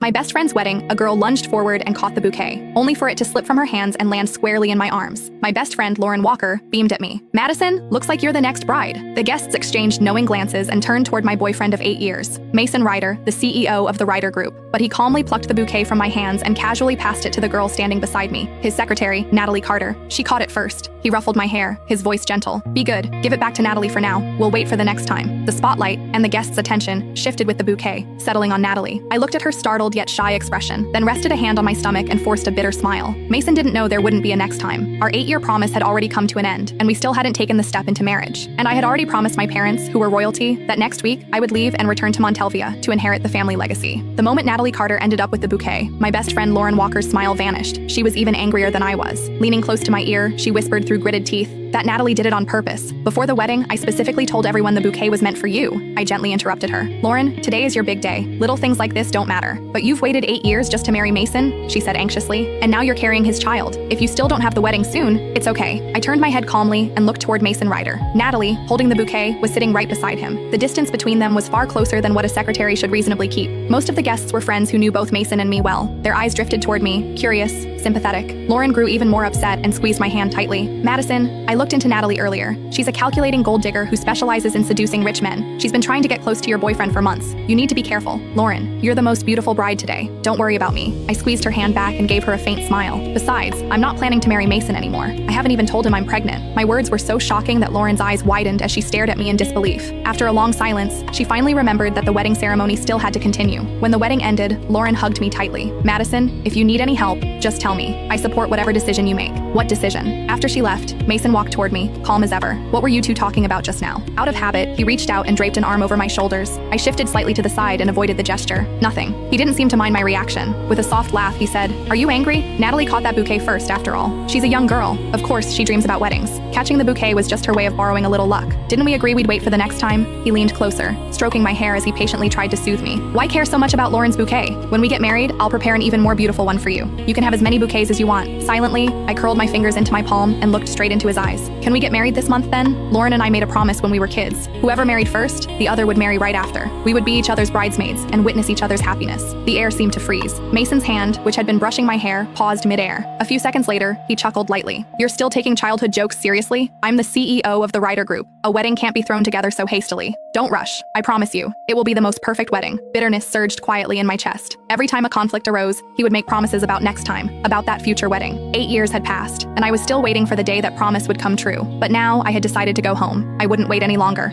My best friend's wedding, a girl lunged forward and caught the bouquet, only for it to slip from her hands and land squarely in my arms. My best friend, Lauren Walker, beamed at me. "Madison, looks like you're the next bride." The guests exchanged knowing glances and turned toward my boyfriend of 8 years, Mason Ryder, the CEO of the Ryder Group. But he calmly plucked the bouquet from my hands and casually passed it to the girl standing beside me, his secretary, Natalie Carter. She caught it first. He ruffled my hair, his voice gentle. "Be good. Give it back to Natalie for now. We'll wait for the next time." The spotlight and the guests' attention shifted with the bouquet, settling on Natalie. I looked at her startled yet shy expression, then rested a hand on my stomach and forced a bitter smile. Mason didn't know there wouldn't be a next time. Our 8-year promise had already come to an end, and we still hadn't taken the step into marriage. And I had already promised my parents, who were royalty, that next week I would leave and return to Montelvia to inherit the family legacy. The moment Natalie Carter ended up with the bouquet, my best friend Lauren Walker's smile vanished. She was even angrier than I was. Leaning close to my ear, she whispered through gritted teeth, "That Natalie did it on purpose. Before the wedding, I specifically told everyone the bouquet was meant for you." I gently interrupted her. "Lauren, today is your big day. Little things like this don't matter. But you've waited 8 years just to marry Mason," she said anxiously, "and now you're carrying his child. If you still don't have the wedding soon, it's okay." I turned my head calmly and looked toward Mason Ryder. Natalie, holding the bouquet, was sitting right beside him. The distance between them was far closer than what a secretary should reasonably keep. Most of the guests were friends who knew both Mason and me well. Their eyes drifted toward me, curious, sympathetic. Lauren grew even more upset and squeezed my hand tightly. "Madison, I looked into Natalie earlier. She's a calculating gold digger who specializes in seducing rich men. She's been trying to get close to your boyfriend for months. You need to be careful. Lauren, you're the most beautiful bride today. Don't worry about me." I squeezed her hand back and gave her a faint smile. "Besides, I'm not planning to marry Mason anymore. I haven't even told him I'm pregnant." My words were so shocking that Lauren's eyes widened as she stared at me in disbelief. After a long silence, she finally remembered that the wedding ceremony still had to continue. When the wedding ended, Lauren hugged me tightly. "Madison, if you need any help, just tell me. I support whatever decision you make." "What decision?" After she left, Mason walked toward me, calm as ever. "What were you two talking about just now?" Out of habit, he reached out and draped an arm over my shoulders. I shifted slightly to the side and avoided the gesture. "Nothing." He didn't seem to mind my reaction. With a soft laugh, he said, "Are you angry? Natalie caught that bouquet first, after all. She's a young girl. Of course, she dreams about weddings. Catching the bouquet was just her way of borrowing a little luck. Didn't we agree we'd wait for the next time?" He leaned closer, stroking my hair as he patiently tried to soothe me. "Why care so much about Lauren's bouquet? When we get married, I'll prepare an even more beautiful one for you. You can have as many bouquets as you want." Silently, I curled my fingers into my palm and looked straight into his eyes. "Can we get married this month then?" Lauren and I made a promise when we were kids. Whoever married first, the other would marry right after. We would be each other's bridesmaids and witness each other's happiness. The air seemed to freeze. Mason's hand, which had been brushing my hair, paused midair. A few seconds later, he chuckled lightly. "You're still taking childhood jokes seriously? I'm the CEO of the Ryder Group. A wedding can't be thrown together so hastily. Don't rush. I promise you, it will be the most perfect wedding." Bitterness surged quietly in my chest. Every time a conflict arose, he would make promises about next time, about that future wedding. 8 years had passed, and I was still waiting for the day that promise would come true. But now I had decided to go home. I wouldn't wait any longer.